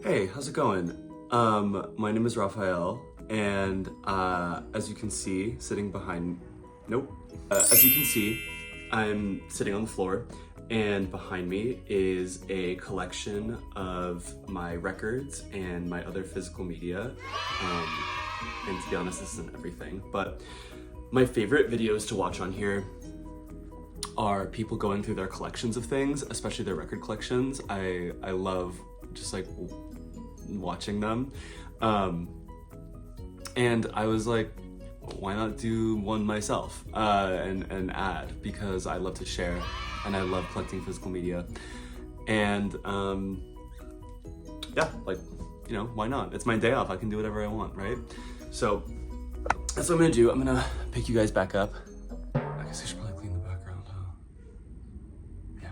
Hey, how's it going? My name is Rafael, and as you can see, as you can see, I'm sitting on the floor, and behind me is a collection of my records and my other physical media. And to be honest, this isn't everything, but my favorite videos to watch on here are people going through their collections of things, especially their record collections. I love just like watching them. And I was like, why not do one myself and add, because I love to share and I love collecting physical media. And yeah, like, you know, why not? It's my day off, I can do whatever I want, right? So that's what I'm gonna do. I'm gonna pick you guys back up. I guess I should probably clean the background, huh? Yeah.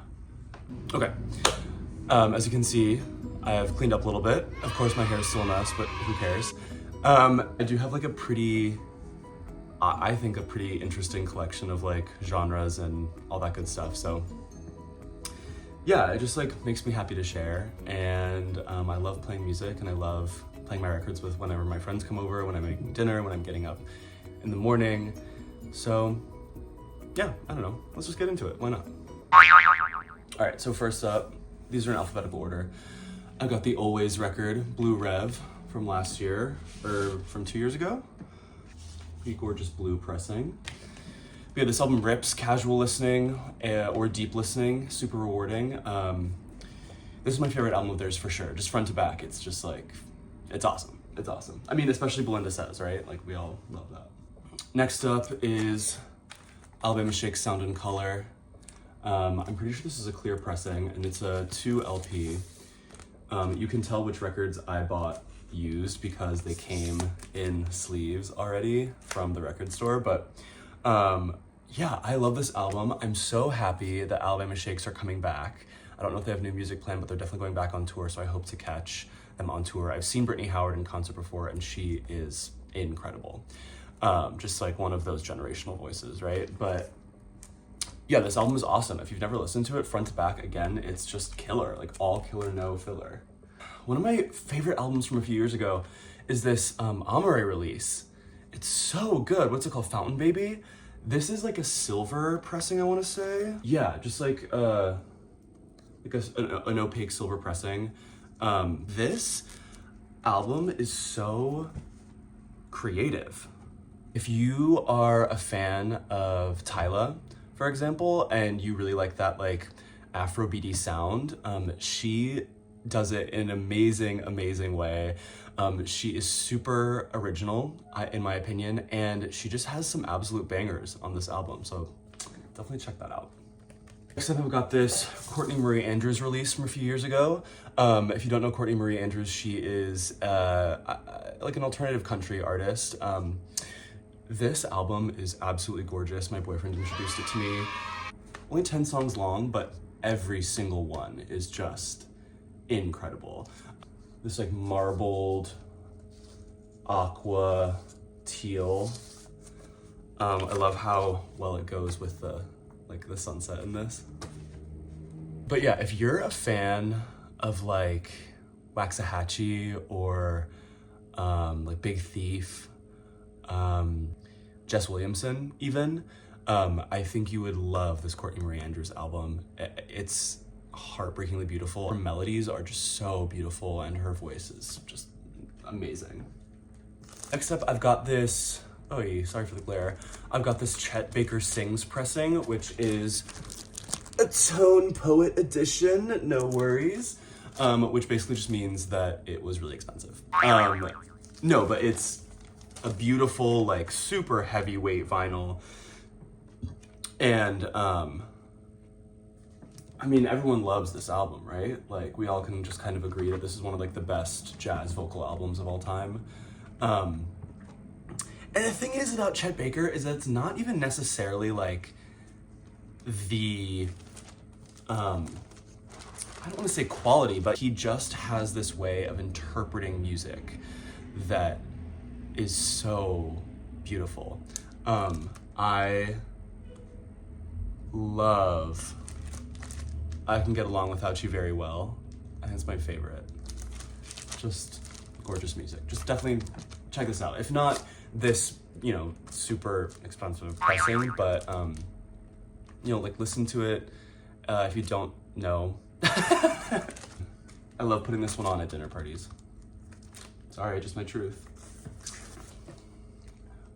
Okay. As you can see, I have cleaned up a little bit. Of course, my hair is still a mess, but who cares? I do have like I think a pretty interesting collection of like genres and all that good stuff. So yeah, it just like makes me happy to share. And I love playing music, and I love playing my records with whenever my friends come over, when I'm making dinner, when I'm getting up in the morning. So yeah, I don't know, let's just get into it, why not? All right, so first up, these are in alphabetical order. I got the Always record, Blue Rev, from last year, or from 2 years ago. Pretty gorgeous blue pressing. Yeah, this album rips. Casual listening or deep listening, super rewarding. This is my favorite album of theirs for sure, just front to back. It's just like, it's awesome. It's awesome. I mean, especially Belinda Says, right? Like, we all love that. Next up is Alabama Shake's Sound and Color. I'm pretty sure this is a clear pressing, and it's a 2 LP. You can tell which records I bought used because they came in sleeves already from the record store, but yeah, I love this album. I'm so happy that Alabama Shakes are coming back. I don't know if they have new music planned, but they're definitely going back on tour, so I hope to catch them on tour. I've seen Brittany Howard in concert before, and she is incredible. Just like one of those generational voices, right? But yeah, this album is awesome. If you've never listened to it front to back, again, it's just killer, like all killer, no filler. One of my favorite albums from a few years ago is this Amore release. It's so good. What's it called? Fountain Baby? This is like a silver pressing, I want to say. Yeah, just like an opaque silver pressing. This album is so creative. If you are a fan of Tyla, for example, and you really like that like Afrobeaty sound, she does it in an amazing way. She is super original, in my opinion, and she just has some absolute bangers on this album, so definitely check that out. Next up, I've got this Courtney Marie Andrews release from a few years ago. If you don't know Courtney Marie Andrews, she is like an alternative country artist. This album is absolutely gorgeous. My boyfriend introduced it to me. Only 10 songs long, but every single one is just incredible. This like marbled aqua teal. I love how well it goes with the sunset in this. But yeah, if you're a fan of like Waxahachie or like Big Thief, Jess Williamson even, I think you would love this Courtney Marie Andrews album. It's heartbreakingly beautiful. Her melodies are just so beautiful, and her voice is just amazing. Next up, I've got this, sorry for the glare. I've got this Chet Baker Sings pressing, which is a Tone Poet edition, no worries. Which basically just means that it was really expensive. No, but it's a beautiful, like super heavyweight vinyl. And I mean, everyone loves this album, right? Like, we all can just kind of agree that this is one of like the best jazz vocal albums of all time. And the thing is about Chet Baker is that it's not even necessarily like the, I don't want to say quality, but he just has this way of interpreting music that is so beautiful. I love I Can Get Along Without You very well. I think it's my favorite. just gorgeous music. Just definitely check this out. If not this, you know, super expensive pricing, but you know, like listen to it if you don't know. I love putting this one on at dinner parties. Sorry, just my truth.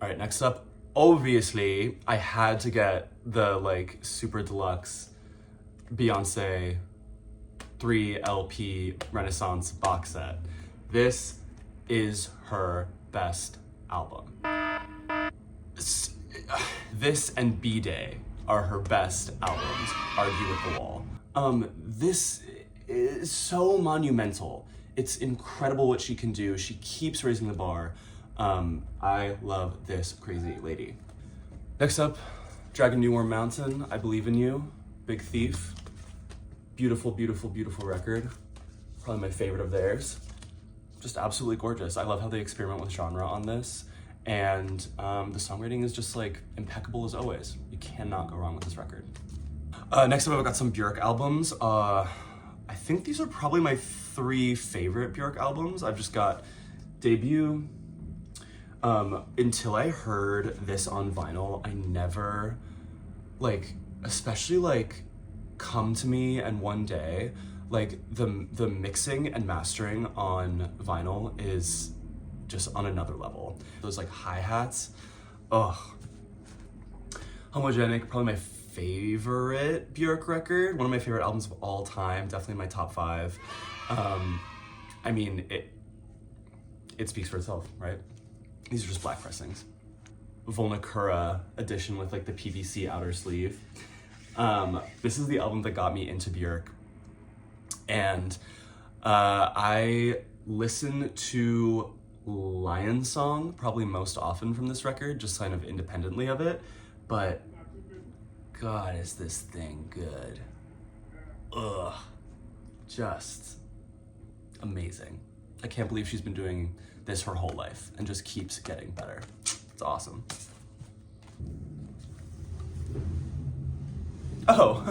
All right, next up, obviously, I had to get the like super deluxe Beyonce 3 LP Renaissance box set. This is her best album. This and B-Day are her best albums, argue with the wall. This is so monumental. It's incredible what she can do. She keeps raising the bar. I love this crazy lady. Next up, Dragon New Warm Mountain, I Believe in You, Big Thief. Beautiful, beautiful, beautiful record. Probably my favorite of theirs. Just absolutely gorgeous. I love how they experiment with genre on this. And the songwriting is just like impeccable as always. You cannot go wrong with this record. Next up, I've got some Björk albums. I think these are probably my 3 favorite Björk albums. I've just got Debut. Until I heard this on vinyl, I never, like, especially like Come to Me and One Day, like the mixing and mastering on vinyl is just on another level. Those like hi-hats, ugh. Homogenic, probably my favorite Björk record, one of my favorite albums of all time, definitely my top 5. I mean, it speaks for itself, right? These are just black pressings. Volnakura edition with like the PVC outer sleeve. This is the album that got me into Björk. And I listen to Lion Song probably most often from this record, just kind of independently of it. But God, is this thing good. Ugh, just amazing. I can't believe she's been doing this her whole life and just keeps getting better. It's awesome. Oh,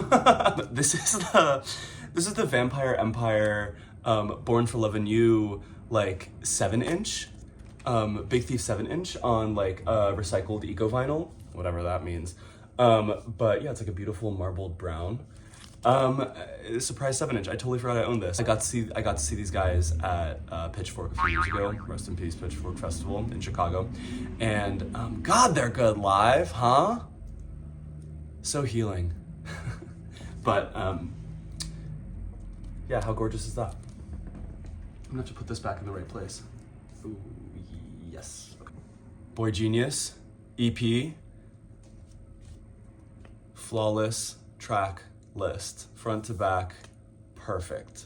this is the Vampire Empire Born for Love and You like 7-inch, Big Thief 7-inch on like recycled eco vinyl, whatever that means. But yeah, it's like a beautiful marbled brown. Surprise 7-inch. I totally forgot I owned this. I got to see these guys at Pitchfork a few years ago. Rest in peace, Pitchfork Festival in Chicago. And God, they're good live, huh? So healing. But yeah, how gorgeous is that? I'm gonna have to put this back in the right place. Ooh, yes. Okay. Boy Genius EP. Flawless track list, front to back, perfect.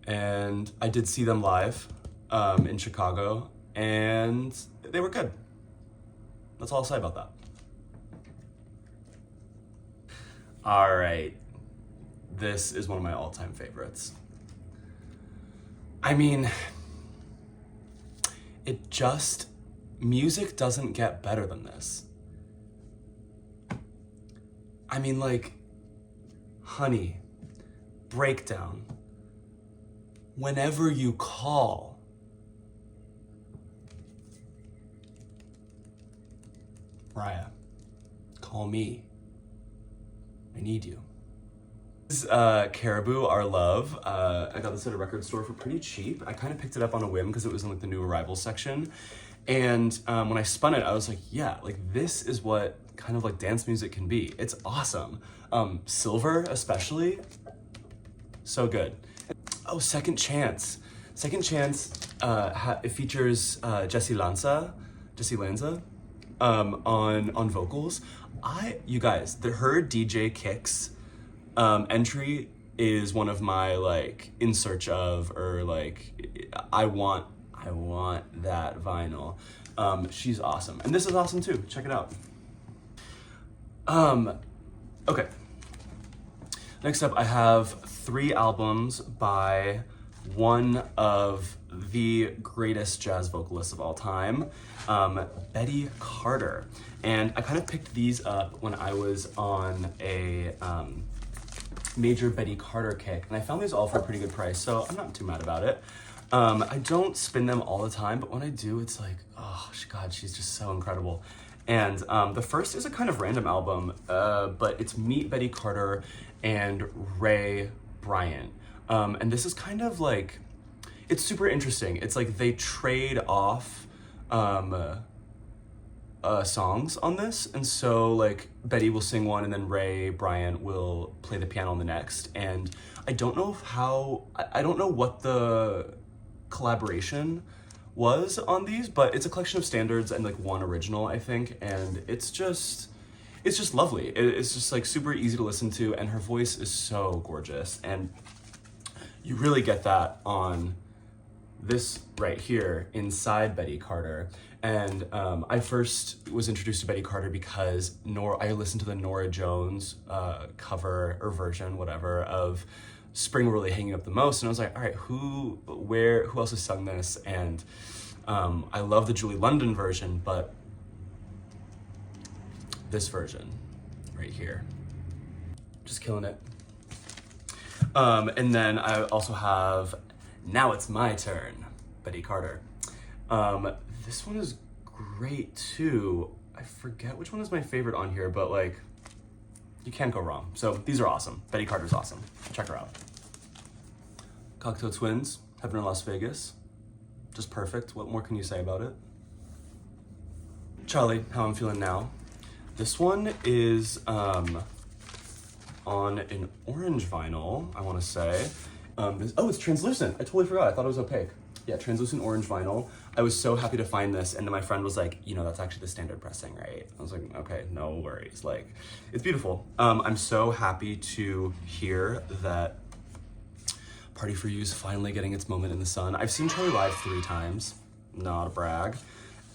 And I did see them live in Chicago, and they were good. That's all I'll say about that. All right, this is one of my all-time favorites. I mean, music doesn't get better than this. I mean, like, Honey, Breakdown, Whenever You Call. Raya, Call Me, I Need You. This is Caribou, Our Love. I got this at a record store for pretty cheap. I kind of picked it up on a whim because it was in like the new arrivals section. And when I spun it, I was like, yeah, like this is what kind of like dance music can be. It's awesome. Silver, especially, so good. Oh, Second Chance. Second Chance, it features Jesse Lanza on vocals. You guys, her DJ Kicks entry is one of my like in search of, or like I want that vinyl. She's awesome, and this is awesome too. Check it out. Okay. Next up, I have 3 albums by one of the greatest jazz vocalists of all time, Betty Carter. And I kind of picked these up when I was on a major Betty Carter kick, and I found these all for a pretty good price, so I'm not too mad about it. I don't spin them all the time, but when I do, it's like, oh God, she's just so incredible. And the first is a kind of random album, but it's Meet Betty Carter and Ray Bryant. And this is kind of like, it's super interesting. It's like they trade off songs on this, and so like Betty will sing one and then Ray Bryant will play the piano on the next, and I don't know I don't know what the collaboration was on these, but it's a collection of standards and like one original, I think, and it's just lovely. It's just like super easy to listen to, and her voice is so gorgeous, and you really get that on this right here inside Betty Carter. And I first was introduced to Betty Carter because I listened to the Norah Jones cover or version, whatever, of Spring Really Hanging Up the Most, and I was like, all right, who else has sung this? And I love the Julie London version, but this version right here, just killing it. And then I also have Now It's My Turn, Betty Carter. This one is great too. I forget which one is my favorite on here, but like, you can't go wrong. So these are awesome. Betty Carter's awesome. Check her out. Cocteau Twins, Heaven in Las Vegas. Just perfect. What more can you say about it? Charlie, How I'm Feeling Now. This one is on an orange vinyl, I want to say. It's translucent. I totally forgot. I thought it was opaque. Yeah, translucent orange vinyl. I was so happy to find this, and then my friend was like, that's actually the standard pressing, right? I was like, okay, no worries. Like, it's beautiful. I'm so happy to hear that Party For You is finally getting its moment in the sun. I've seen Charlie live 3 times, not a brag.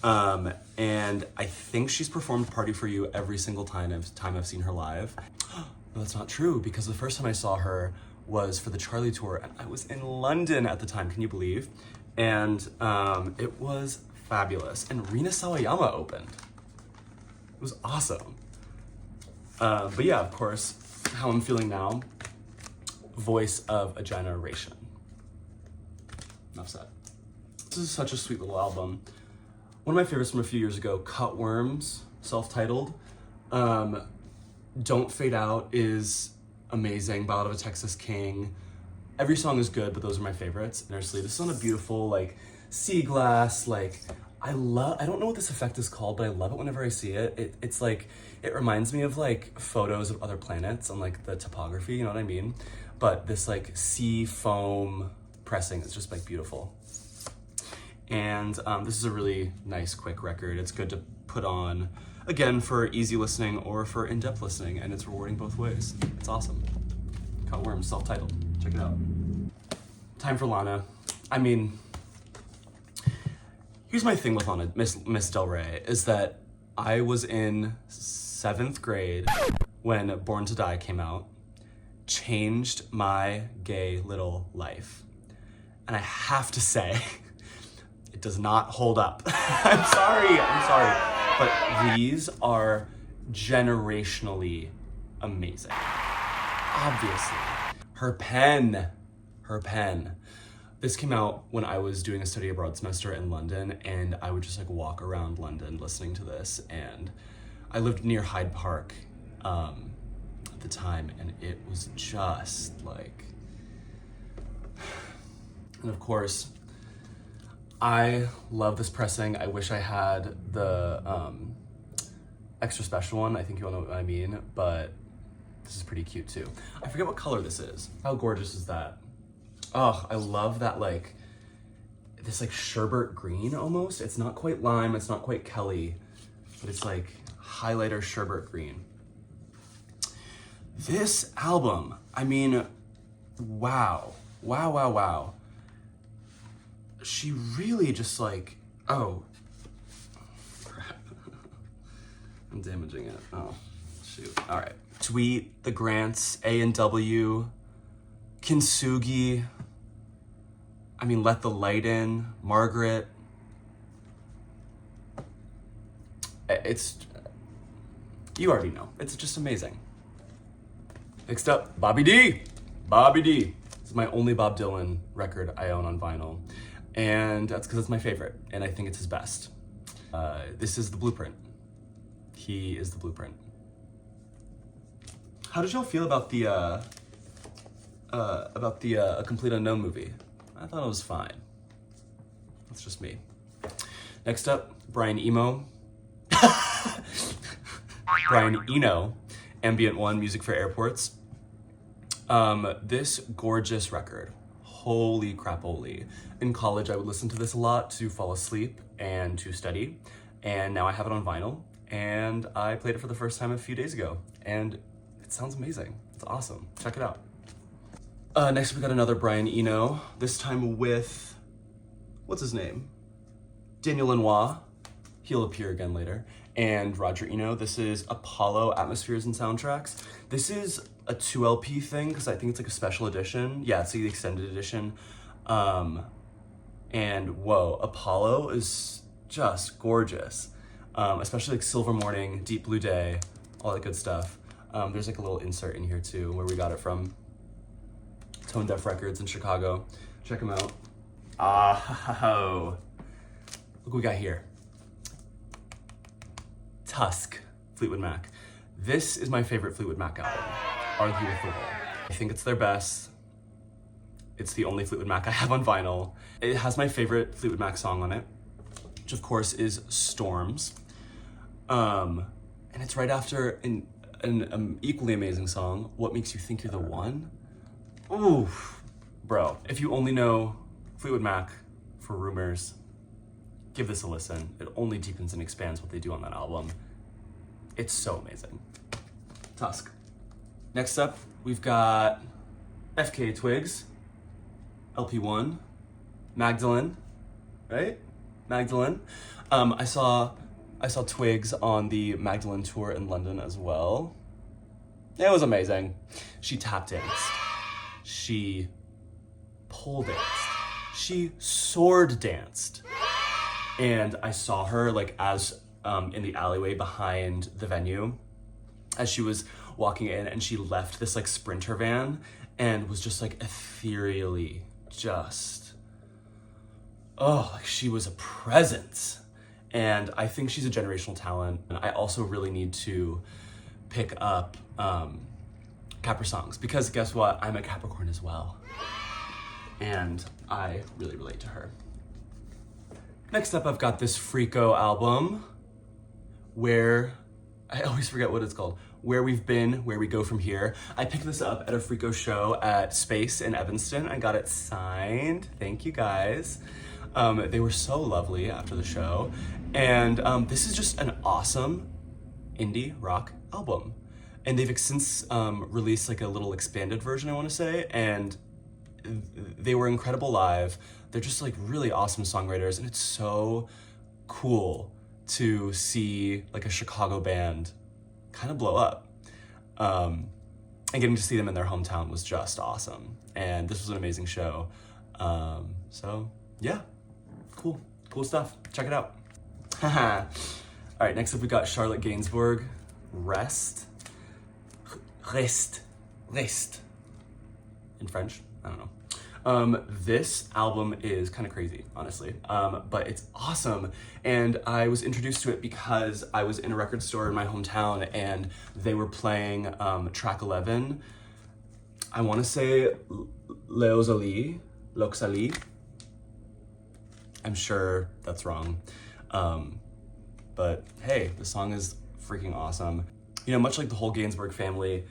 And I think she's performed Party For You every single time I've seen her live. No, that's not true, because the first time I saw her was for the Charlie tour, and I was in London at the time, can you believe? And it was fabulous. And Rina Sawayama opened. It was awesome. But yeah, of course, How I'm Feeling Now, voice of a generation. Enough said. This is such a sweet little album. One of my favorites from a few years ago, Cutworms, self-titled. Don't Fade Out is amazing. Ballad of a Texas King. Every song is good, but those are my favorites. Nursley, this is on a beautiful like sea glass. Like I don't know what this effect is called, but I love it whenever I see it. It's like, it reminds me of like photos of other planets and like the topography, you know what I mean? But this like sea foam pressing is just like beautiful. And this is a really nice, quick record. It's good to put on, again, for easy listening or for in-depth listening, and it's rewarding both ways. It's awesome. Cutworms, self-titled. Check it out. Time for Lana. I mean, here's my thing with Lana, Miss Del Rey, is that I was in 7th grade when Born to Die came out, changed my gay little life. And I have to say, it does not hold up. I'm sorry. But these are generationally amazing. Obviously. Her pen. This came out when I was doing a study abroad semester in London, and I would just like walk around London listening to this, and I lived near Hyde Park at the time, and it was just like, and of course, I love this pressing. I wish I had the extra special one. I think you all know what I mean, but this is pretty cute too. I forget what color this is. How gorgeous is that? Oh, I love that, like, this like sherbet green almost. It's not quite lime, it's not quite Kelly, but it's like highlighter sherbet green. This album, I mean, wow. She really just like, oh, crap. I'm damaging it. Oh, shoot. All right. Tweet, The Grants, A&W, Kintsugi, I mean, Let the Light In, Margaret. It's, you already know. It's just amazing. Next up, Bobby D. Bobby D. This is my only Bob Dylan record I own on vinyl. And that's because it's my favorite, and I think it's his best. This is the blueprint. He is the blueprint. How did y'all feel about the A Complete Unknown movie? I thought it was fine. That's just me. Next up, Brian Eno. Brian Eno, Ambient One, Music for Airports. This gorgeous record. Holy crap-oly. In college, I would listen to this a lot to fall asleep and to study. And now I have it on vinyl. And I played it for the first time a few days ago. And it sounds amazing. It's awesome. Check it out. Next, we got another Brian Eno. This time with, what's his name? Daniel Lanois. He'll appear again later. And Roger Eno. This is Apollo Atmospheres and Soundtracks. This is a 2 LP thing because I think it's like a special edition. Yeah, it's the extended edition. And whoa, Apollo is just gorgeous. Especially like Silver Morning, Deep Blue Day, all that good stuff. There's like a little insert in here too where we got it from. Tone Deaf Records in Chicago. Check them out. Oh, look what we got here. Tusk, Fleetwood Mac. This is my favorite Fleetwood Mac album, argue with the wall. I think it's their best. It's the only Fleetwood Mac I have on vinyl. It has my favorite Fleetwood Mac song on it, which of course is Storms. And it's right after an equally amazing song, What Makes You Think You're the One? Ooh, bro, if you only know Fleetwood Mac for Rumors, give this a listen. It only deepens and expands what they do on that album. It's so amazing. Tusk. Next up, we've got FKA Twigs, LP1, Magdalene, right? Magdalene. I saw Twigs on the Magdalene tour in London as well. It was amazing. She tap danced. She pole danced. She sword danced. And I saw her like as in the alleyway behind the venue as she was walking in, and she left this like Sprinter van and was just like ethereally just, oh, like she was a presence. And I think she's a generational talent. And I also really need to pick up Capra songs because guess what? I'm a Capricorn as well. And I really relate to her. Next up, I've got this Freako album where, I always forget what it's called, Where We've Been, Where We Go From Here. I picked this up at a Freako show at Space in Evanston. I got it signed. Thank you guys. They were so lovely after the show. And this is just an awesome indie rock album. And they've since released like a little expanded version, I want to say, and they were incredible live. They're just like really awesome songwriters, and it's so cool to see like a Chicago band kind of blow up. And getting to see them in their hometown was just awesome. And this was an amazing show. So yeah, cool stuff. Check it out. All right, next up we got Charlotte Gainsbourg, Rest. In French, I don't know. This album is kind of crazy, honestly, but it's awesome. And I was introduced to it because I was in a record store in my hometown and they were playing track 11. I want to say L'Oxalie. I'm sure that's wrong. But hey, the song is freaking awesome. You know, much like the whole Gainsbourg family,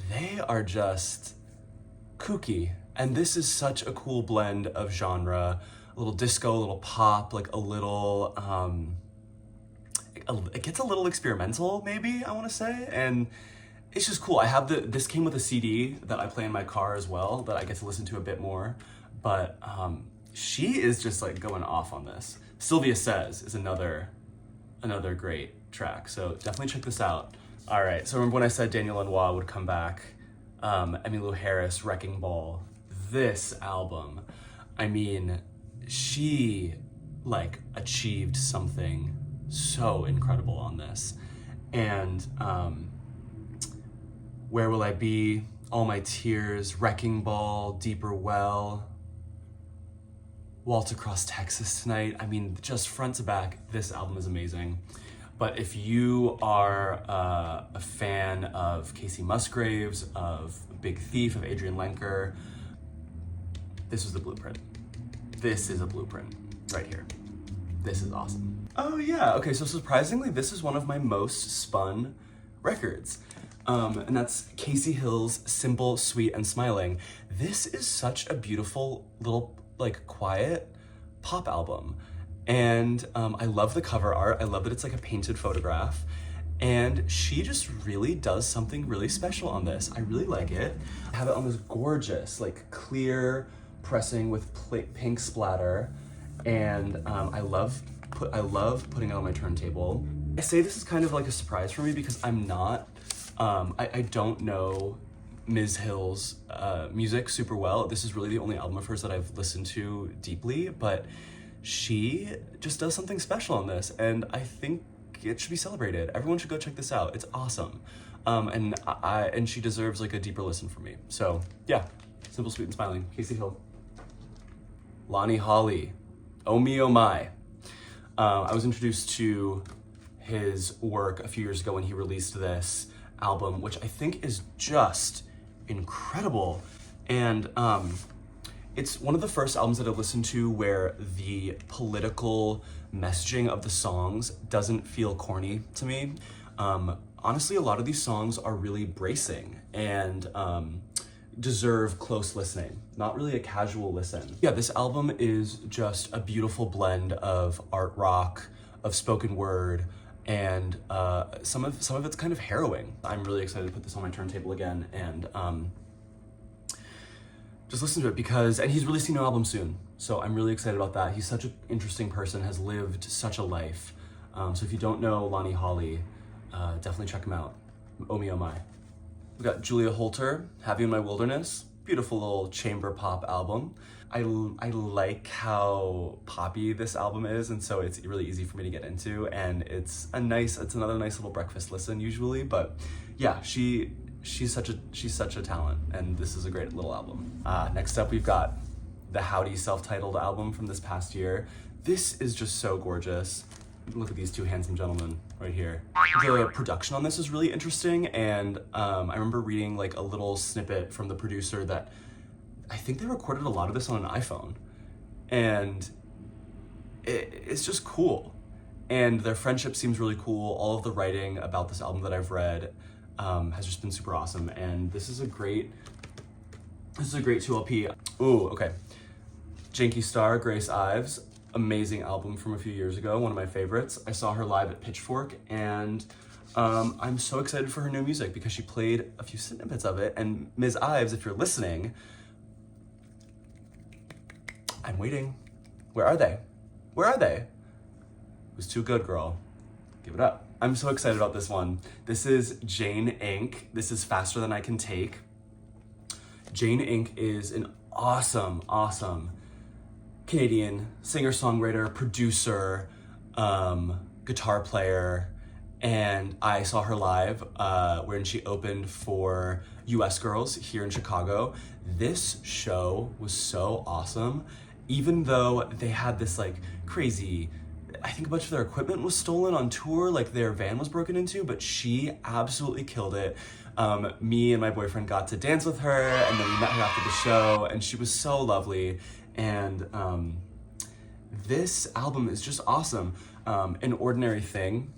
they are just kooky. And this is such a cool blend of genre, a little disco, a little pop, like a little, it gets a little experimental, maybe, I want to say. And it's just cool. I have this came with a CD that I play in my car as well, that I get to listen to a bit more. But she is just like going off on this. Sylvia Says is another great track. So definitely check this out. All right, so remember when I said Daniel Lanois would come back? Emmylou Harris, Wrecking Ball. This album, I mean, she like achieved something so incredible on this. And Where Will I Be, All My Tears, Wrecking Ball, Deeper Well, Waltz Across Texas Tonight. I mean, just front to back, this album is amazing. But if you are a fan of Casey Musgraves, of Big Thief, of Adrian Lenker, this is the blueprint. This is a blueprint right here. This is awesome. Oh yeah, okay, so surprisingly, this is one of my most spun records. And that's Casey Hill's Simple, Sweet, and Smiling. This is such a beautiful little, like, quiet pop album. And I love the cover art. I love that it's like a painted photograph. And she just really does something really special on this. I really like it. I have it on this gorgeous, like, clear pressing with pink splatter. And I love putting it on my turntable. I say this is kind of like a surprise for me because I'm not, I don't know Ms. Hill's music super well. This is really the only album of hers that I've listened to deeply, but she just does something special on this, and I think it should be celebrated. Everyone should go check this out. It's awesome. And she deserves like a deeper listen from me. So yeah, Simple, Sweet, and Smiling, Casey Hill. Lonnie Holly, Oh Me, Oh My. I was introduced to his work a few years ago when he released this album, which I think is just incredible. And it's one of the first albums that I've listened to where the political messaging of the songs doesn't feel corny to me. Honestly, a lot of these songs are really bracing and deserve close listening, not really a casual listen. Yeah, this album is just a beautiful blend of art rock, of spoken word, and some of it's kind of harrowing. I'm really excited to put this on my turntable again and just listen to it and he's releasing an album soon. So I'm really excited about that. He's such an interesting person, has lived such a life. So if you don't know Lonnie Holly, definitely check him out. Oh Me, Oh My. We got Julia Holter, Have You in My Wilderness. Beautiful little chamber pop album. I like how poppy this album is, and so it's really easy for me to get into, and it's another nice little breakfast listen usually, but yeah, she's such a talent, and this is a great little album. Next up we've got the Howdy self-titled album from this past year. This is just so gorgeous. Look at these two handsome gentlemen right here. The production on this is really interesting, and I remember reading like a little snippet from the producer that I think they recorded a lot of this on an iPhone, and it's just cool. And their friendship seems really cool. All of the writing about this album that I've read has just been super awesome, and this is a great 2LP. Ooh, okay. Janky Star, Grace Ives. Amazing album from a few years ago, one of my favorites. I saw her live at Pitchfork, and I'm so excited for her new music because she played a few snippets of it. And Ms. Ives, if you're listening, I'm waiting. Where are they? Where are they? It was too good, girl. Give it up. I'm so excited about this one. This is Jane Inc. This is Faster Than I Can Take. Jane Inc. is an awesome Canadian singer-songwriter, producer, guitar player, and I saw her live when she opened for US Girls here in Chicago. This show was so awesome, even though they had this like crazy, I think a bunch of their equipment was stolen on tour, like their van was broken into, but she absolutely killed it. Me and my boyfriend got to dance with her, and then we met her after the show, and she was so lovely. And this album is just awesome. An Ordinary Thing,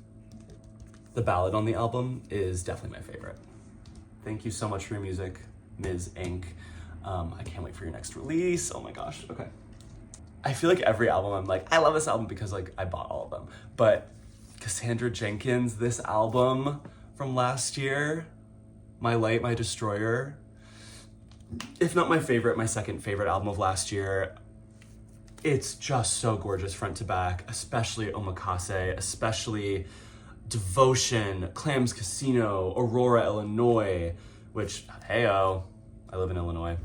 the ballad on the album, is definitely my favorite. Thank you so much for your music, Ms. Inc. I can't wait for your next release. Oh my gosh, okay. I feel like every album I'm like, I love this album because like I bought all of them. But Cassandra Jenkins, this album from last year, My Light, My Destroyer, if not my favorite, my second favorite album of last year. It's just so gorgeous front to back, especially Omakase, especially Devotion, Clams Casino, Aurora, Illinois, which, hey-oh, I live in Illinois.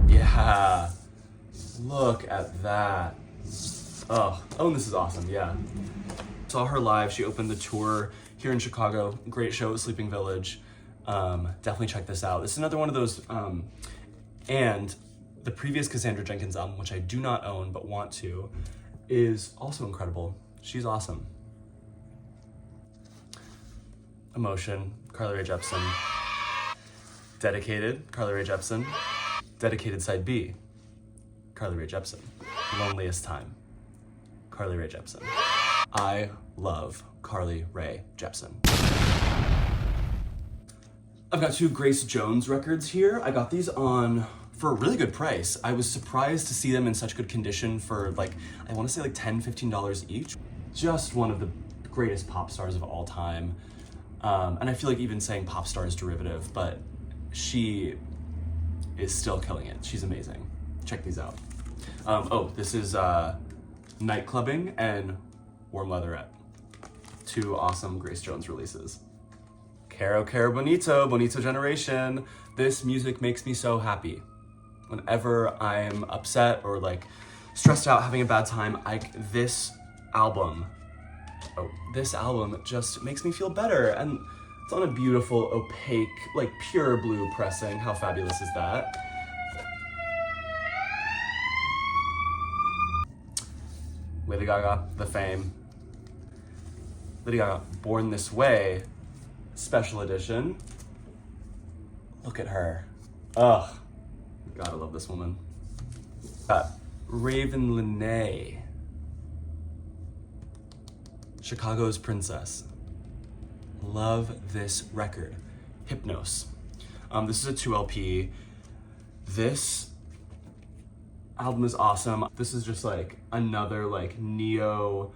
Yeah, look at that. Oh, and this is awesome, yeah. Saw her live, she opened the tour here in Chicago, great show at Sleeping Village. Definitely check this out. This is another one of those, and the previous Cassandra Jenkins album, which I do not own but want to, is also incredible. She's awesome. Emotion, Carly Rae Jepsen. Dedicated, Carly Rae Jepsen. Dedicated Side B, Carly Rae Jepsen. Loneliest Time, Carly Rae Jepsen. I love Carly Rae Jepsen. I've got 2 Grace Jones records here. I got these for a really good price. I was surprised to see them in such good condition for like, I wanna say like $10, $15 each. Just one of the greatest pop stars of all time. And I feel like even saying pop star is derivative, but she is still killing it. She's amazing. Check these out. Oh, this is Night Clubbing and Warm Leatherette. 2 awesome Grace Jones releases. Caro Caro Bonito, Bonito Generation. This music makes me so happy. Whenever I'm upset or like stressed out, having a bad time, this album just makes me feel better. And it's on a beautiful, opaque, like pure blue pressing. How fabulous is that? Lady Gaga, The Fame. Lady Gaga, Born This Way, special edition. Look at her. Ugh. God, I love this woman. Got Raven Lenae. Chicago's Princess. Love this record. Hypnos. This is a 2 LP. This album is awesome. This is just like another like neo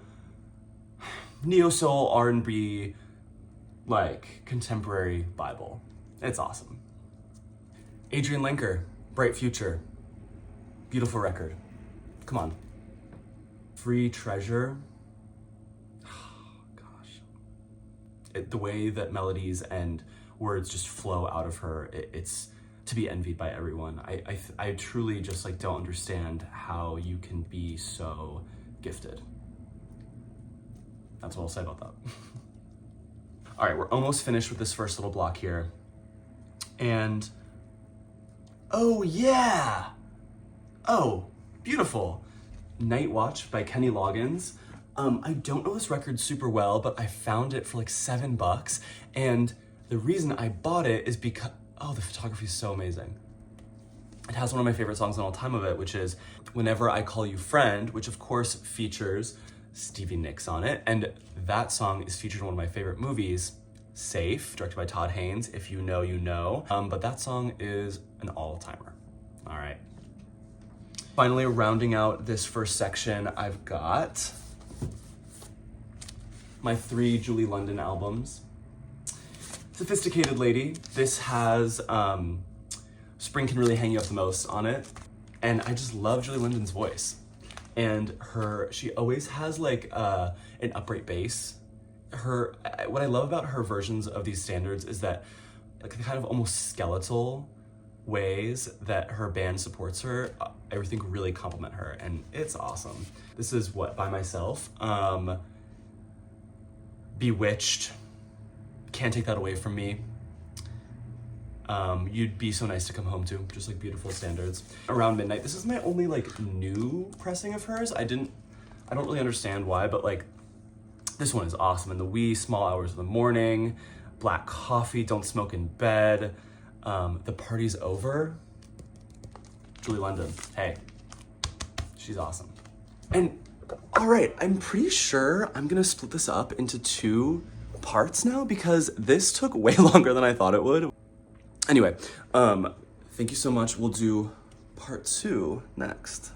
soul R&B like contemporary Bible. It's awesome. Adrian Lenker, Bright Future. Beautiful record. Come on. Free Treasure. The way that melodies and words just flow out of her, it's to be envied by everyone. I truly just like don't understand how you can be so gifted. That's what I'll say about that. All right, we're almost finished with this first little block here. And, oh yeah! Oh, beautiful. Night Watch by Kenny Loggins. I don't know this record super well, but I found it for like $7, and the reason I bought it is because, oh, the photography is so amazing. It has one of my favorite songs in all time of it, which is Whenever I Call You Friend, which of course features Stevie Nicks on it, and that song is featured in one of my favorite movies, Safe, directed by Todd Haynes. If you know, you know. But that song is an all-timer. All right. Finally, rounding out this first section, I've got my 3 Julie London albums. Sophisticated Lady. This has Spring Can Really Hang You Up the Most on it. And I just love Julie London's voice. And she always has like an upright bass. What I love about her versions of these standards is that like the kind of almost skeletal ways that her band supports her, I think really compliment her, and it's awesome. This is what, By Myself. Bewitched. Can't take that away from me. You'd Be So Nice to Come Home To, just like beautiful standards. Around Midnight. This is my only like new pressing of hers. I don't really understand why, but like this one is awesome. In the wee small hours of the morning, Black Coffee, Don't Smoke in Bed, The Party's Over. Julie London, hey, she's awesome. And all right, I'm pretty sure I'm gonna split this up into 2 parts now because this took way longer than I thought it would. Anyway, thank you so much. We'll do part 2 next.